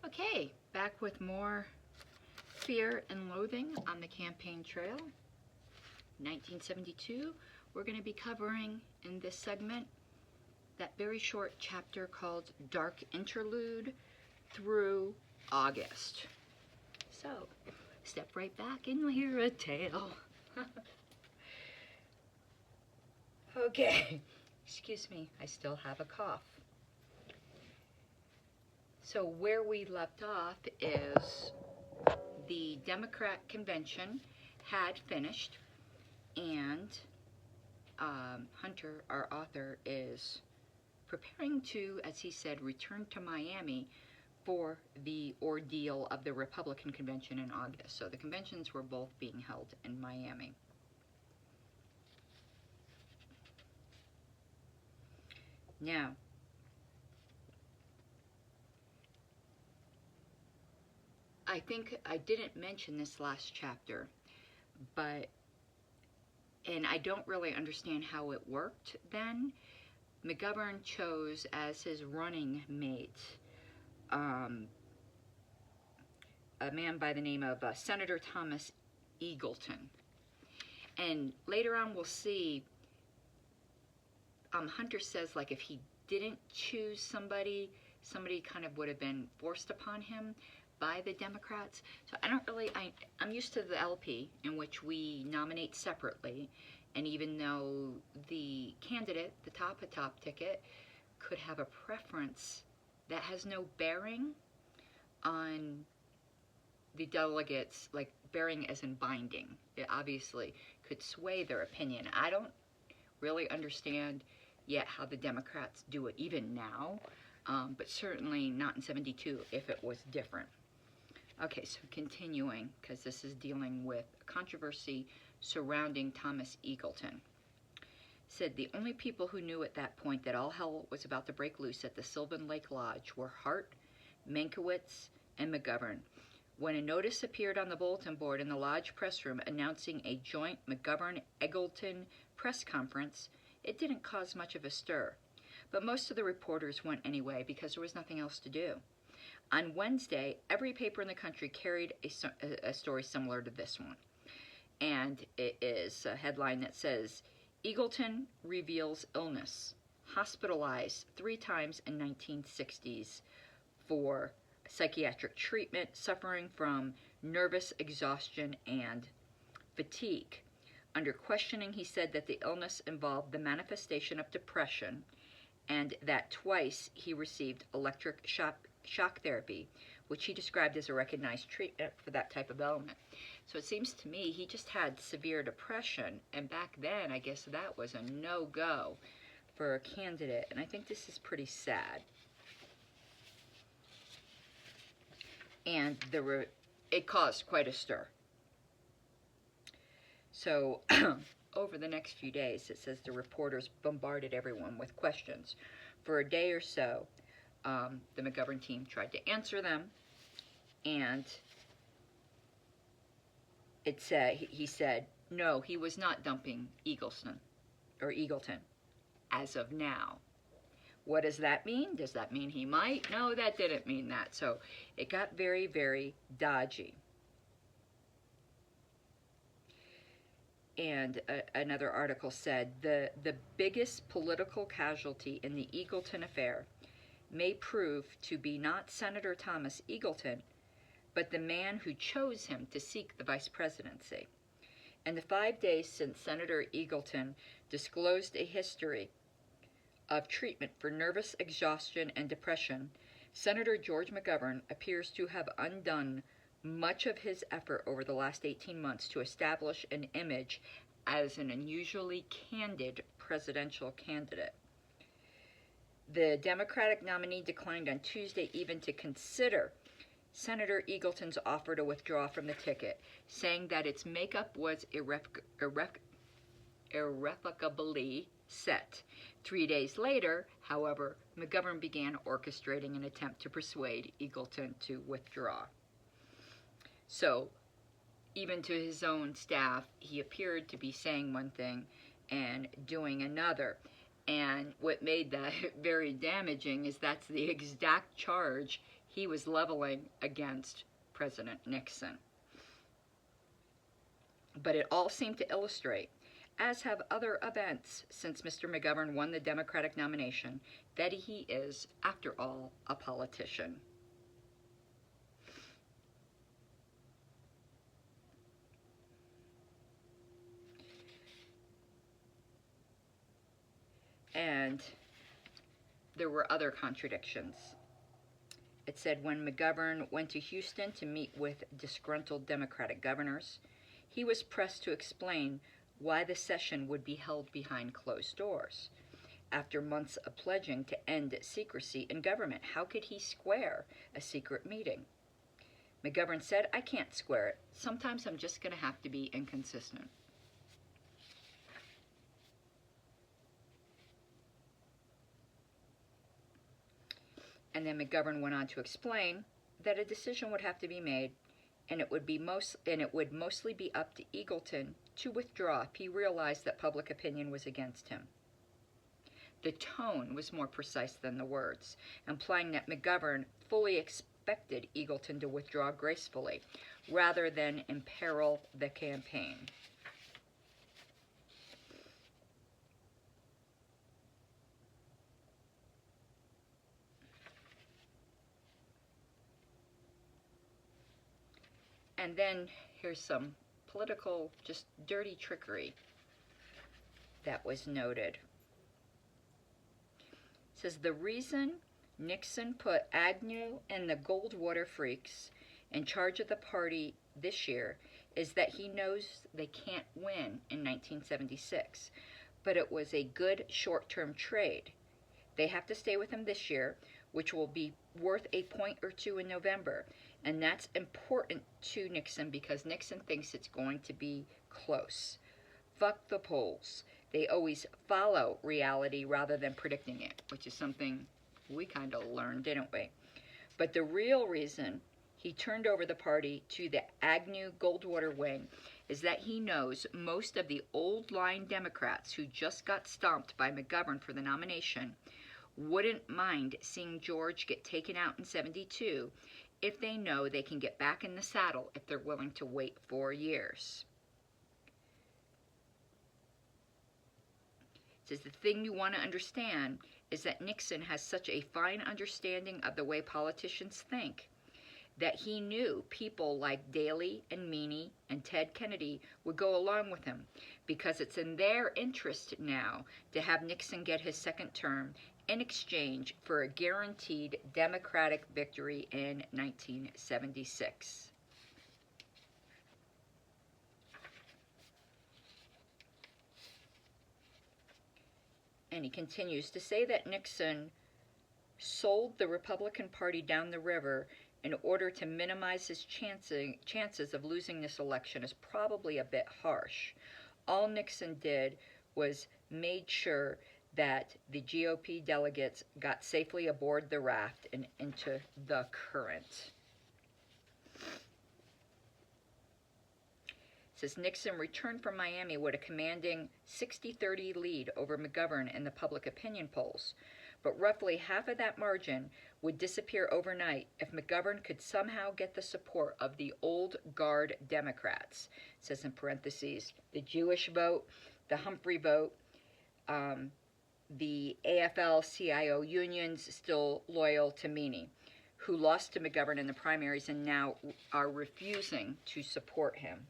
Okay, back with more Fear and Loathing on the Campaign Trail. 1972, we're going to be covering in this segment that very short chapter called Dark Interlude through August. So, step right back and hear a tale. Okay, excuse me, I still have a cough. So where we left off is the Democrat convention had finished, and Hunter, our author, is preparing to, as he said, return to Miami for the ordeal of the Republican convention in August. So the conventions were both being held in Miami. Now, I think I didn't mention this last chapter, and I don't really understand how it worked then. McGovern chose as his running mate a man by the name of Senator Thomas Eagleton. And later on we'll see, Hunter says, like, if he didn't choose somebody kind of would have been forced upon him by the Democrats. So I'm used to the LP, in which we nominate separately, and even though the candidate, the top ticket, could have a preference, that has no bearing on the delegates, like bearing as in binding. It obviously could sway their opinion. I don't really understand yet how the Democrats do it even now, but certainly not in 72 if it was different. Okay, so continuing, because this is dealing with controversy surrounding Thomas Eagleton. Said the only people who knew at that point that all hell was about to break loose at the Sylvan Lake Lodge were Hart, Mankiewicz, and McGovern. When a notice appeared on the bulletin board in the Lodge press room announcing a joint McGovern-Eagleton press conference, it didn't cause much of a stir. But most of the reporters went anyway because there was nothing else to do. On Wednesday, every paper in the country carried a story similar to this one. And it is a headline that says, Eagleton reveals illness, hospitalized 3 times in 1960s for psychiatric treatment, suffering from nervous exhaustion and fatigue. Under questioning, he said that the illness involved the manifestation of depression and that twice he received electric shock therapy, which he described as a recognized treatment for that type of ailment. So it seems to me he just had severe depression, and back then I guess that was a no-go for a candidate, and I think this is pretty sad. And it caused quite a stir. So over the next few days, it says the reporters bombarded everyone with questions. For a day or so, the McGovern team tried to answer them, and he said, no, he was not dumping Eagleton as of now. What does that mean? Does that mean he might? No, that didn't mean that. So it got very, very dodgy. And another article said, the biggest political casualty in the Eagleton affair may prove to be not Senator Thomas Eagleton, but the man who chose him to seek the vice presidency. In the 5 days since Senator Eagleton disclosed a history of treatment for nervous exhaustion and depression, Senator George McGovern appears to have undone much of his effort over the last 18 months to establish an image as an unusually candid presidential candidate. The Democratic nominee declined on Tuesday even to consider Senator Eagleton's offer to withdraw from the ticket, saying that its makeup was irrevocably set. 3 days later, however, McGovern began orchestrating an attempt to persuade Eagleton to withdraw. So, even to his own staff, he appeared to be saying one thing and doing another. And what made that very damaging is that's the exact charge he was leveling against President Nixon. But it all seemed to illustrate, as have other events since Mr. McGovern won the Democratic nomination, that he is, after all, a politician. And there were other contradictions. It said when McGovern went to Houston to meet with disgruntled Democratic governors, he was pressed to explain why the session would be held behind closed doors. After months of pledging to end secrecy in government, how could he square a secret meeting? McGovern said, "I can't square it. Sometimes I'm just going to have to be inconsistent." And then McGovern went on to explain that a decision would have to be made, and it would mostly be up to Eagleton to withdraw if he realized that public opinion was against him. The tone was more precise than the words, implying that McGovern fully expected Eagleton to withdraw gracefully, rather than imperil the campaign. And then here's some political, just dirty trickery that was noted. It says the reason Nixon put Agnew and the Goldwater freaks in charge of the party this year is that he knows they can't win in 1976, but it was a good short-term trade. They have to stay with him this year, which will be worth a point or two in November. And that's important to Nixon because Nixon thinks it's going to be close. Fuck the polls. They always follow reality rather than predicting it, which is something we kind of learned, didn't we? But the real reason he turned over the party to the Agnew-Goldwater wing is that he knows most of the old-line Democrats who just got stomped by McGovern for the nomination wouldn't mind seeing George get taken out in 72 if they know they can get back in the saddle if they're willing to wait 4 years. It says the thing you want to understand is that Nixon has such a fine understanding of the way politicians think that he knew people like Daley and Meany and Ted Kennedy would go along with him because it's in their interest now to have Nixon get his second term in exchange for a guaranteed Democratic victory in 1976. And he continues to say that Nixon sold the Republican Party down the river in order to minimize his chances of losing this election is probably a bit harsh. All Nixon did was made sure that the GOP delegates got safely aboard the raft and into the current. It says Nixon returned from Miami with a commanding 60-30 lead over McGovern in the public opinion polls, but roughly half of that margin would disappear overnight if McGovern could somehow get the support of the old guard Democrats. It says in parentheses, the Jewish vote, the Humphrey vote, the AFL-CIO unions still loyal to Meany, who lost to McGovern in the primaries and now are refusing to support him.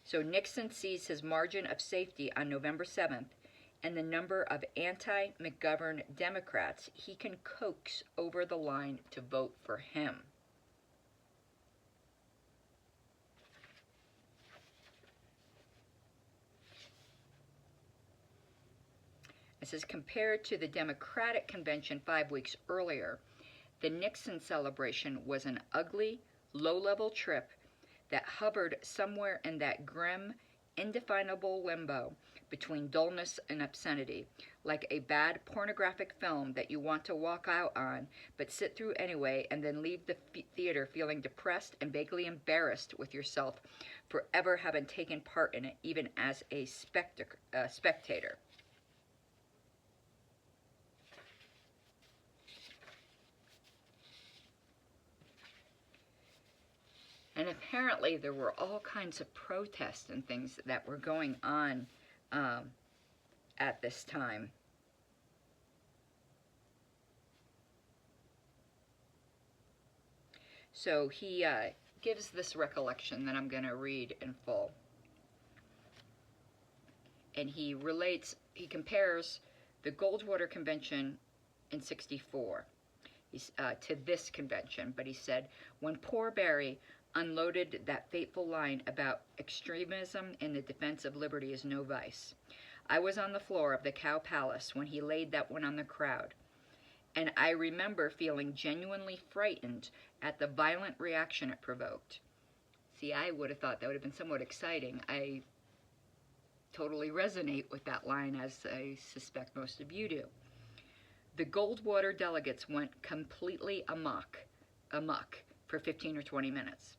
So Nixon sees his margin of safety on November 7th and the number of anti-McGovern Democrats he can coax over the line to vote for him. It says compared to the Democratic convention 5 weeks earlier, the Nixon celebration was an ugly, low-level trip that hovered somewhere in that grim indefinable limbo between dullness and obscenity, like a bad pornographic film that you want to walk out on, but sit through anyway, and then leave the theater feeling depressed and vaguely embarrassed with yourself for ever having taken part in it, even as a spectator. And apparently there were all kinds of protests and things that were going on at this time. So he gives this recollection that I'm going to read in full. And he compares the Goldwater Convention in '64 to this convention. But he said, when poor Barry unloaded that fateful line about extremism in the defense of liberty is no vice, I was on the floor of the Cow Palace when he laid that one on the crowd. And I remember feeling genuinely frightened at the violent reaction it provoked. See, I would have thought that would have been somewhat exciting. I totally resonate with that line, as I suspect most of you do. The Goldwater delegates went completely amok for 15 or 20 minutes.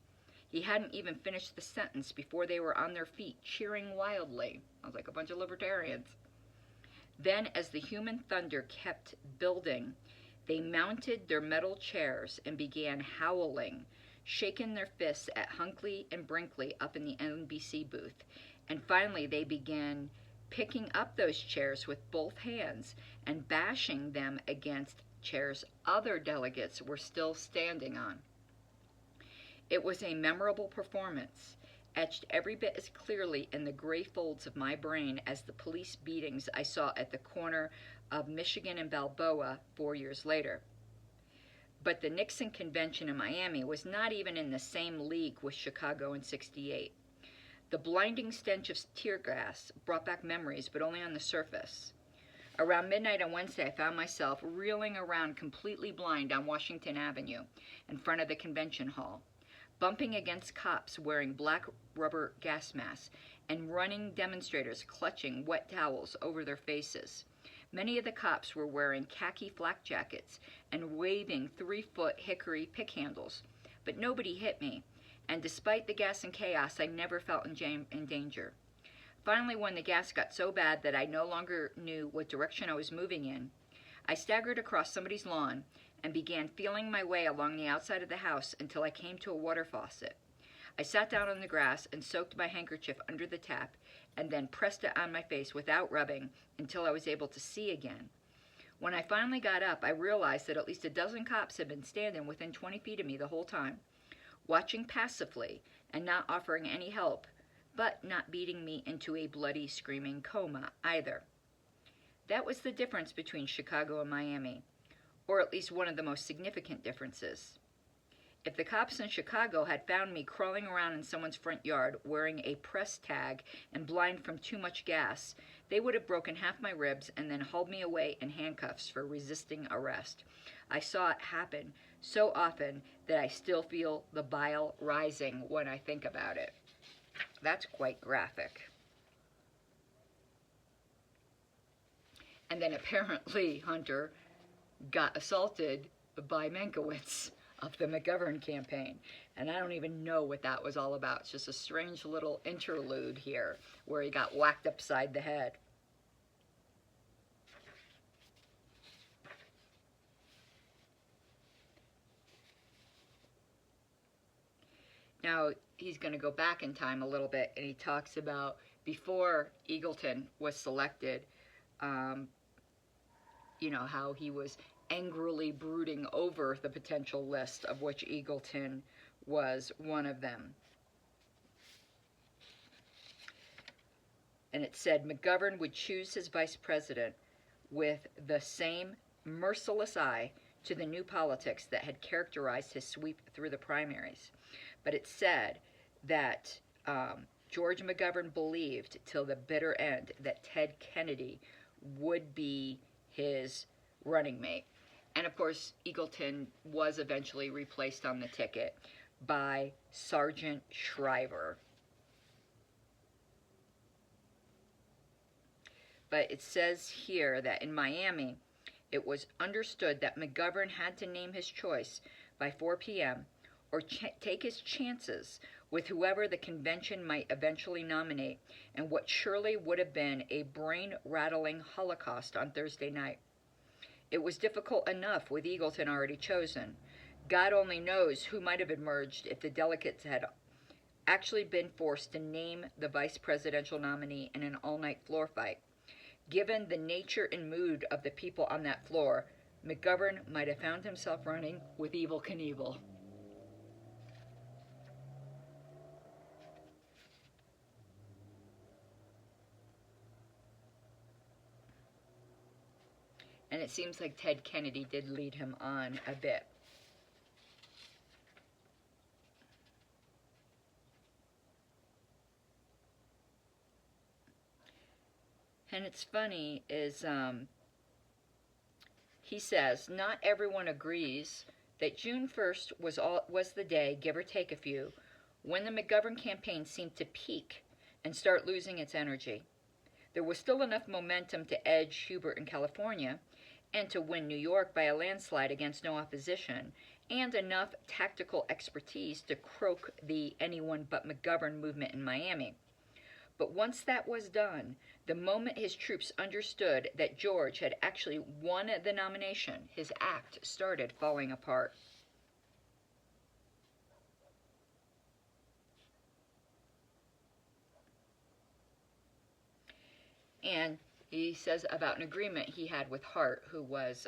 He hadn't even finished the sentence before they were on their feet, cheering wildly. I was like a bunch of libertarians. Then, as the human thunder kept building, they mounted their metal chairs and began howling, shaking their fists at Hunkley and Brinkley up in the NBC booth. And finally, they began picking up those chairs with both hands and bashing them against chairs other delegates were still standing on. It was a memorable performance, etched every bit as clearly in the gray folds of my brain as the police beatings I saw at the corner of Michigan and Balboa 4 years later. But the Nixon convention in Miami was not even in the same league with Chicago in '68. The blinding stench of tear gas brought back memories, but only on the surface. Around midnight on Wednesday, I found myself reeling around completely blind on Washington Avenue in front of the convention hall, bumping against cops wearing black rubber gas masks and running demonstrators clutching wet towels over their faces. Many of the cops were wearing khaki flak jackets and waving 3-foot hickory pick handles, but nobody hit me, and despite the gas and chaos, I never felt in danger. Finally, when the gas got so bad that I no longer knew what direction I was moving in, I staggered across somebody's lawn and began feeling my way along the outside of the house until I came to a water faucet. I sat down on the grass and soaked my handkerchief under the tap and then pressed it on my face without rubbing until I was able to see again. When I finally got up, I realized that at least a dozen cops had been standing within 20 feet of me the whole time, watching passively and not offering any help, but not beating me into a bloody, screaming coma either. That was the difference between Chicago and Miami, or at least one of the most significant differences. If the cops in Chicago had found me crawling around in someone's front yard wearing a press tag and blind from too much gas, they would have broken half my ribs and then hauled me away in handcuffs for resisting arrest. I saw it happen so often that I still feel the bile rising when I think about it. That's quite graphic. And then apparently Hunter got assaulted by Mankiewicz of the McGovern campaign. And I don't even know what that was all about. It's just a strange little interlude here where he got whacked upside the head. Now, he's going to go back in time a little bit, and he talks about before Eagleton was selected, how he was angrily brooding over the potential list, of which Eagleton was one of them. And it said McGovern would choose his vice president with the same merciless eye to the new politics that had characterized his sweep through the primaries. But it said that George McGovern believed till the bitter end that Ted Kennedy would be his running mate. And of course, Eagleton was eventually replaced on the ticket by Sergeant Shriver. but it says here that in Miami, it was understood that McGovern had to name his choice by 4 p.m. or take his chances with whoever the convention might eventually nominate in what surely would have been a brain-rattling holocaust on Thursday night. It was difficult enough with Eagleton already chosen. God only knows who might have emerged if the delegates had actually been forced to name the vice presidential nominee in an all-night floor fight. Given the nature and mood of the people on that floor, McGovern might have found himself running with Evel Knievel. And it seems like Ted Kennedy did lead him on a bit. And it's funny is he says not everyone agrees that June 1st was the day, give or take a few, when the McGovern campaign seemed to peak and start losing its energy. There was still enough momentum to edge Hubert in California and to win New York by a landslide against no opposition, and enough tactical expertise to croak the anyone but McGovern movement in Miami. But once that was done, the moment his troops understood that George had actually won the nomination, his act started falling apart. And he says about an agreement he had with Hart, who was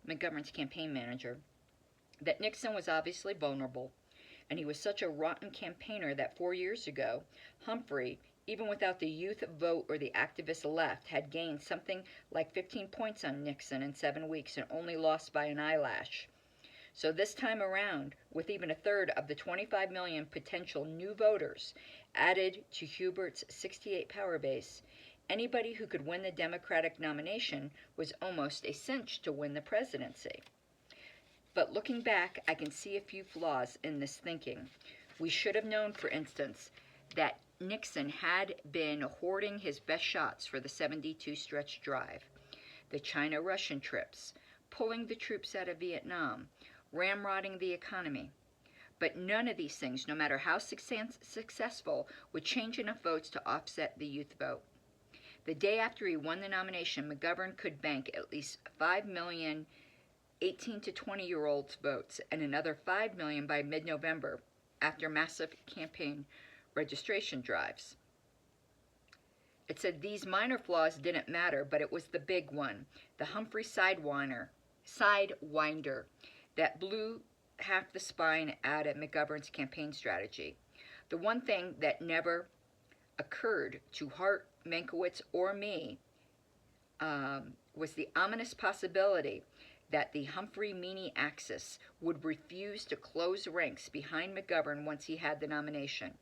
McGovern's campaign manager, that Nixon was obviously vulnerable, and he was such a rotten campaigner that 4 years ago, Humphrey, even without the youth vote or the activist left, had gained something like 15 points on Nixon in 7 weeks and only lost by an eyelash. So this time around, with even a third of the 25 million potential new voters added to Hubert's 68 power base, anybody who could win the Democratic nomination was almost a cinch to win the presidency. But looking back, I can see a few flaws in this thinking. We should have known, for instance, that Nixon had been hoarding his best shots for the 72 stretch drive, the China-Russian trips, pulling the troops out of Vietnam, ramrodding the economy. But none of these things, no matter how successful, would change enough votes to offset the youth vote. The day after he won the nomination, McGovern could bank at least 5 million 18 to 20-year-olds votes and another 5 million by mid-November after massive campaign registration drives. It said these minor flaws didn't matter, but it was the big one, the Humphrey sidewinder, that blew half the spine out of McGovern's campaign strategy. The one thing that never occurred to Hart, Mankiewicz, or me was the ominous possibility that the Humphrey-Meany axis would refuse to close ranks behind McGovern once he had the nomination.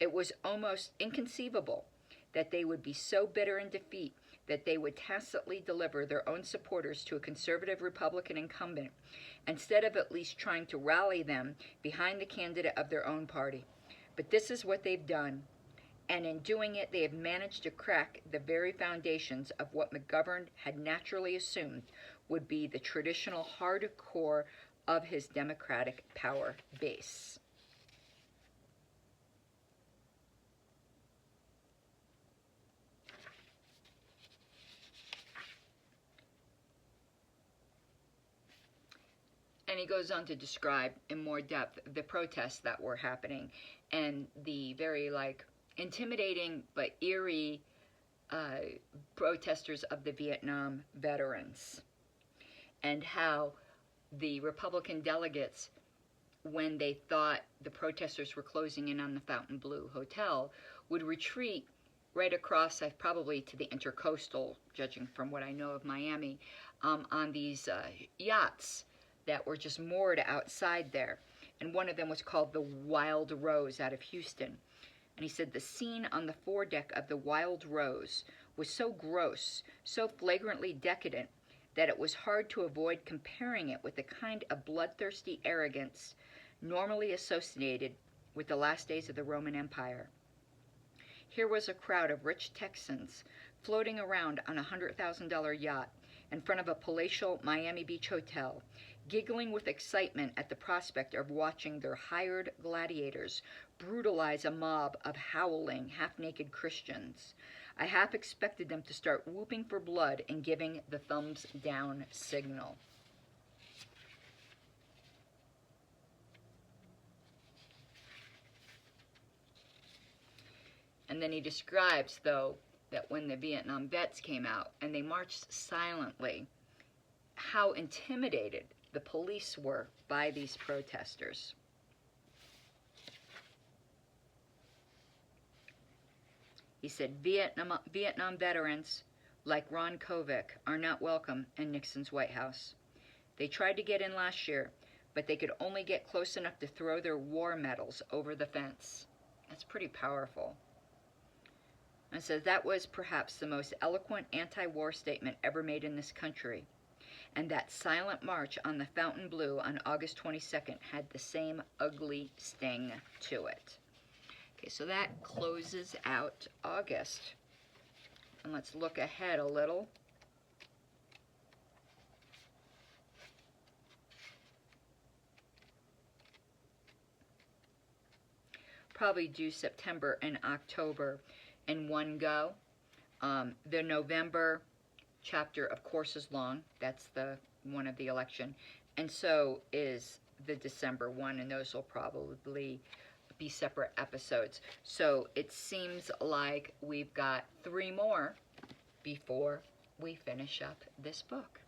It was almost inconceivable that they would be so bitter in defeat that they would tacitly deliver their own supporters to a conservative Republican incumbent, instead of at least trying to rally them behind the candidate of their own party. But this is what they've done, and in doing it, they have managed to crack the very foundations of what McGovern had naturally assumed would be the traditional hard core of his Democratic power base. And he goes on to describe in more depth the protests that were happening and the very intimidating but eerie protesters of the Vietnam veterans, and how the Republican delegates, when they thought the protesters were closing in on the Fontainebleau Hotel, would retreat right across, probably to the Intercoastal, judging from what I know of Miami, on these yachts that were just moored outside there. And one of them was called the Wild Rose out of Houston. And he said the scene on the foredeck of the Wild Rose was so gross, so flagrantly decadent, that it was hard to avoid comparing it with the kind of bloodthirsty arrogance normally associated with the last days of the Roman Empire. Here was a crowd of rich Texans floating around on a $100,000 yacht in front of a palatial Miami Beach hotel, giggling with excitement at the prospect of watching their hired gladiators brutalize a mob of howling, half-naked Christians. I half expected them to start whooping for blood and giving the thumbs down signal. And then he describes, though, that when the Vietnam vets came out and they marched silently, how intimidated the police were by these protesters. He said, Vietnam veterans, like Ron Kovic, are not welcome in Nixon's White House. They tried to get in last year, but they could only get close enough to throw their war medals over the fence. That's pretty powerful. And says that was perhaps the most eloquent anti-war statement ever made in this country. And that silent march on the Fontainebleau on August 22nd had the same ugly sting to it. Okay, so that closes out August. And let's look ahead a little. Probably do September and October in one go. The November chapter, of course, is long. That's the one of the election. And so is the December one, and those will probably be separate episodes. So it seems like we've got 3 more before we finish up this book.